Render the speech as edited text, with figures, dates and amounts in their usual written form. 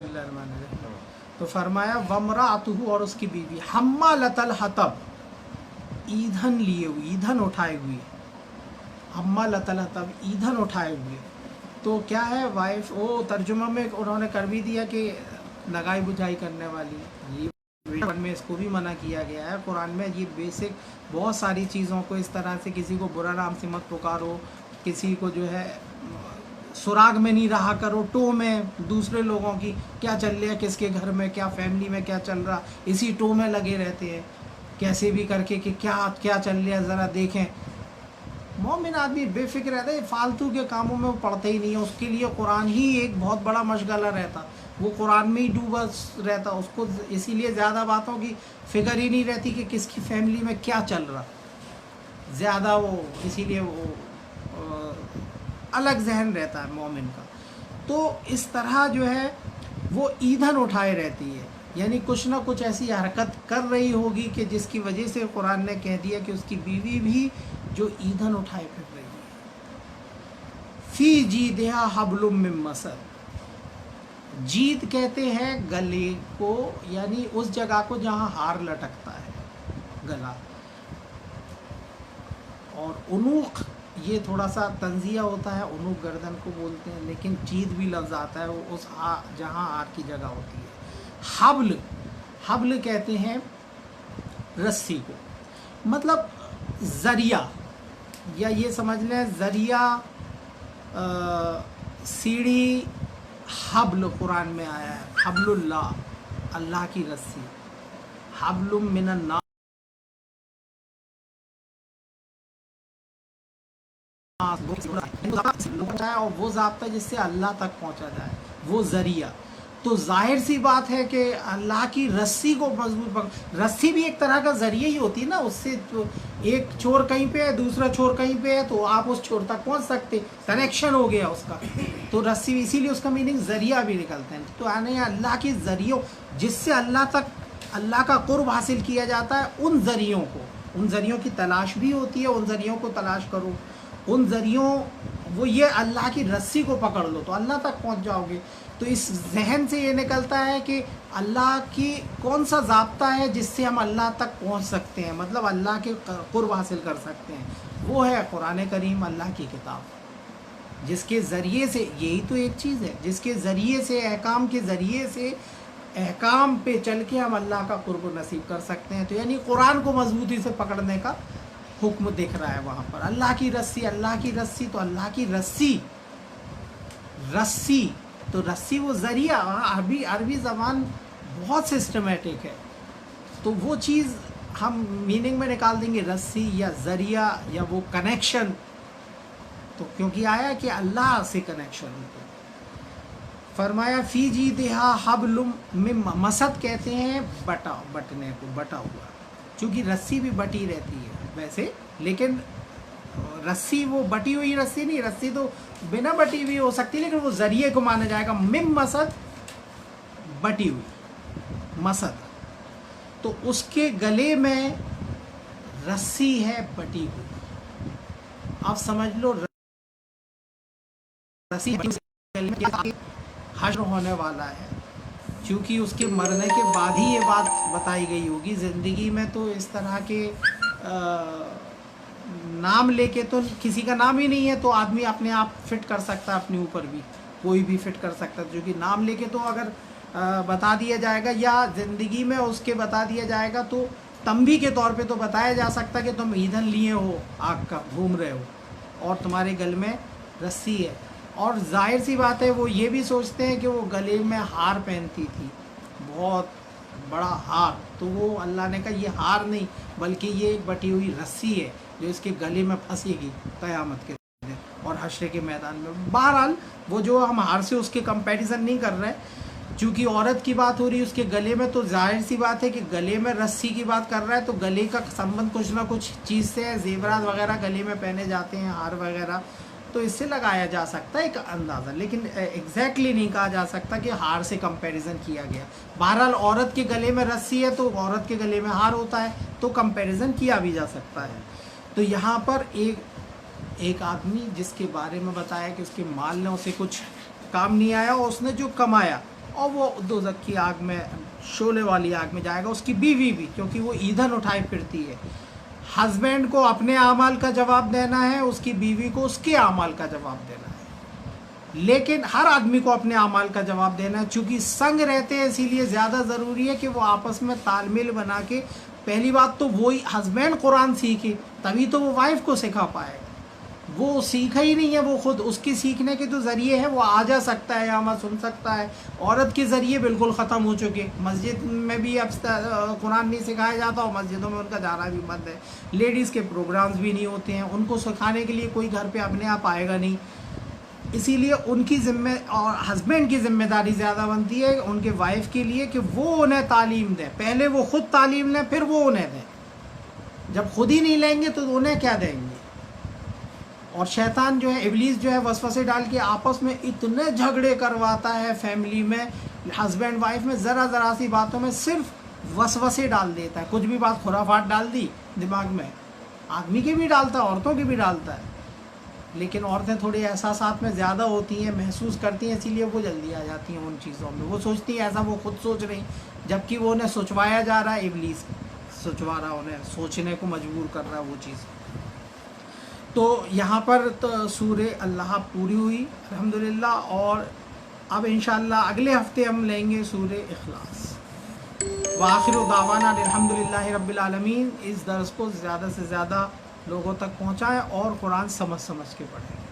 तो फरमाया वमराअतुहु, और उसकी बीवी, हम्मालतल हतब, ईंधन लिए हुई, ईंधन उठाए हुए, हम्मालतल हतब, ईंधन उठाए हुए। तो क्या है वाइफ, वो तर्जुमा में उन्होंने कर भी दिया कि लगाई बुझाई करने वाली। ये कुरान में इसको भी मना किया गया है। कुरान में ये बेसिक बहुत सारी चीज़ों को इस तरह से किसी को बुरा नाम से मत पुकारो, किसी को जो है सुराग में नहीं रहा करो, टो में दूसरे लोगों की क्या चल रहा है, किसके घर में क्या, फैमिली में क्या चल रहा, इसी टो में लगे रहते हैं कैसे भी करके कि क्या क्या चल रहा है ज़रा देखें। मोमिन आदमी बेफिक्र रहता है, फालतू के कामों में वो पढ़ते ही नहीं है। उसके लिए कुरान ही एक बहुत बड़ा मशगला रहता, वो कुरान में ही डूबा रहता, उसको इसीलिए ज़्यादा बातों की फिक्र ही नहीं रहती कि किसकी फैमिली में क्या चल रहा, ज़्यादा वो इसीलिए वो अलग जहन रहता है मोमिन का। तो इस तरह जो है वो ईंधन उठाए रहती है, यानी कुछ ना कुछ ऐसी हरकत कर रही होगी कि जिसकी वजह से कुरान ने कह दिया कि उसकी बीवी भी जो ईंधन उठाए फिर रही है। फी जीदिहा हब्लुम मिन मसद, जीद कहते हैं गले को, यानी उस जगह को जहाँ हार लटकता है, गला। और उनूक, ये थोड़ा सा तंजिया होता है, उनूक गर्दन को बोलते हैं, लेकिन जीद भी लफ्ज़ आता है वो उस जहाँ हार की जगह होती है। हब्ल, हब्ल कहते हैं रस्सी को, मतलब ज़रिया, या ये समझ लें ज़रिया, सीढ़ी। हब्ल कुरान में आया है, हब्लुल्लाह, अल्लाह की रस्सी, हब्लुम मिनन नास, और वो ज़ाब्ता जिससे अल्लाह तक पहुंचा जाए, वो ज़रिया। तो जाहिर सी बात है कि अल्लाह की रस्सी को मजबूत पकड़, रस्सी भी एक तरह का ज़रिया ही होती है ना, उससे तो एक छोर कहीं पे है, दूसरा छोर कहीं पे है, तो आप उस छोर तक पहुंच सकते, कनेक्शन हो गया उसका। तो रस्सी भी, इसीलिए उसका मीनिंग ज़रिया भी निकलते हैं। तो आने अल्लाह के ज़रियों जिससे अल्लाह तक, अल्लाह का कुर्ब हासिल किया जाता है, उन ज़रियों को, उन ज़रियों की तलाश भी होती है, उन ज़रियों को तलाश करो, उन ज़रियों, वो ये अल्लाह की रस्सी को पकड़ लो तो अल्लाह तक पहुंच जाओगे। तो इस जहन से ये निकलता है कि अल्लाह की कौन सा ज़ाब्ता है जिससे हम अल्लाह तक पहुंच सकते हैं, मतलब अल्लाह के कुर्ब हासिल कर सकते हैं, वो है कुरान करीम, अल्लाह की किताब, जिसके ज़रिए से, यही तो एक चीज़ है जिसके ज़रिए से, अहकाम के ज़रिए से, अहकाम पे चल के हम अल्लाह का कुर्ब नसीब कर सकते हैं। तो यानी कुरान को मजबूती से पकड़ने का हुक्म दिख रहा है वहाँ पर। अल्लाह की रस्सी, अल्लाह की रस्सी, तो अल्लाह की रस्सी, रस्सी तो रस्सी वो ज़रिया, अरबी ज़बान बहुत सिस्टमेटिक है, तो वो चीज़ हम मीनिंग में निकाल देंगे, रस्सी या ज़रिया या वो कनेक्शन। तो क्योंकि आया कि अल्लाह से कनेक्शन हो, फरमाया फ़ी जीदिहा हब्लुम मिन मसद, कहते हैं बटा, बटने को, बटा हुआ, चूँकि रस्सी भी बटी रहती है वैसे, लेकिन रस्सी वो बटी हुई रस्सी नहीं, रस्सी तो बिना बटी हुई हो सकती, लेकिन वो ज़रिए को माना जाएगा। मिम मसद, बटी हुई मसद, तो उसके गले में रस्सी है बटी हुई। आप समझ लो रस्सी गले में हश्र होने वाला है, क्योंकि उसके मरने के बाद ही ये बात बताई गई होगी। ज़िंदगी में तो इस तरह के नाम लेके तो किसी का नाम ही नहीं है, तो आदमी अपने आप फिट कर सकता है, अपने ऊपर भी कोई भी फिट कर सकता है, क्योंकि नाम लेके तो अगर बता दिया जाएगा या ज़िंदगी में उसके बता दिया जाएगा तो तंबी के तौर पे तो बताया जा सकता कि तुम ईंधन लिए हो, आग का घूम रहे हो और तुम्हारे गल में रस्सी है। और जाहिर सी बात है वो ये भी सोचते हैं कि वो गले में हार पहनती थी, बहुत बड़ा हार, तो वो अल्लाह ने कहा ये हार नहीं बल्कि ये एक बटी हुई रस्सी है जो इसके गले में फंसेगी क़यामत के दिन और हश्र के मैदान में। बहरहाल वो जो हम हार से उसके कंपैरिजन नहीं कर रहे, चूँकि औरत की बात हो रही है उसके गले में, तो जाहिर सी बात है कि गले में रस्सी की बात कर रहा है तो गले का संबंध कुछ ना कुछ चीज़ से है, जेवरात वगैरह गले में पहने जाते हैं, हार वगैरह, तो इससे लगाया जा सकता है एक अंदाज़ा, लेकिन एग्जैक्टली नहीं कहा जा सकता कि हार से कंपैरिजन किया गया। बहरहाल औरत के गले में रस्सी है तो औरत के गले में हार होता है, तो कंपैरिजन किया भी जा सकता है। तो यहाँ पर एक आदमी जिसके बारे में बताया कि उसके माल ने उसे कुछ काम नहीं आया और उसने जो कमाया اور وہ دوزخ کی آگ میں، شعلے والی آگ میں جائے گا، اس کی بیوی بھی، کیونکہ وہ ایندھن اٹھائے پھرتی ہے۔ ہسبینڈ کو اپنے اعمال کا جواب دینا ہے، اس کی بیوی کو اس کے اعمال کا جواب دینا ہے، لیکن ہر آدمی کو اپنے اعمال کا جواب دینا ہے۔ چونکہ سنگ رہتے ہیں اسی لیے زیادہ ضروری ہے کہ وہ آپس میں تال میل بنا کے، پہلی بات تو وہی ہسبینڈ قرآن سیکھے، تبھی تو وہ وائف کو سکھا پائے گا۔ وہ سیکھا ہی نہیں ہے، وہ خود اس کی سیکھنے کے جو ذریعے ہے وہ آ جا سکتا ہے، یہاں سن سکتا ہے، عورت کے ذریعے بالکل ختم ہو چکے۔ مسجد میں بھی اب قرآن نہیں سکھایا جاتا، اور مسجدوں میں ان کا جانا بھی بند ہے، لیڈیز کے پروگرامز بھی نہیں ہوتے ہیں، ان کو سکھانے کے لیے کوئی گھر پہ اپنے آپ آئے گا نہیں۔ اسی لیے ان کی ذمہ اور ہسبینڈ کی ذمہ داری زیادہ بنتی ہے ان کے وائف کے لیے کہ وہ انہیں تعلیم دیں، پہلے وہ خود تعلیم لیں پھر وہ انہیں دیں۔ جب خود ہی نہیں لیں گے تو انہیں کیا دیں گے؟ اور شیطان جو ہے، ابلیس جو ہے، وسوسے ڈال کے آپس میں اتنے جھگڑے کرواتا ہے فیملی میں، ہسبینڈ وائف میں، ذرا سی باتوں میں صرف وسوسے ڈال دیتا ہے۔ کچھ بھی بات خرافات ڈال دی دماغ میں، آدمی کی بھی ڈالتا ہے، عورتوں کی بھی ڈالتا ہے، لیکن عورتیں تھوڑی احساسات میں زیادہ ہوتی ہیں، محسوس کرتی ہیں، اسی لیے وہ جلدی آ جاتی ہیں ان چیزوں میں۔ وہ سوچتی ہیں ایسا وہ خود سوچ رہی، جبکہ وہ انہیں سوچوایا جا رہا ہے، ابلیس سوچوا رہا، انہیں سوچنے کو مجبور کر رہا ہے وہ چیز۔ تو یہاں پر تو سورہ اللہ پوری ہوئی الحمدللہ، اور اب انشاءاللہ اگلے ہفتے ہم لیں گے سورہ اخلاص۔ وآخر دعوانا الحمدللہ رب العالمین۔ اس درس کو زیادہ سے زیادہ لوگوں تک پہنچائیں اور قرآن سمجھ کے پڑھیں۔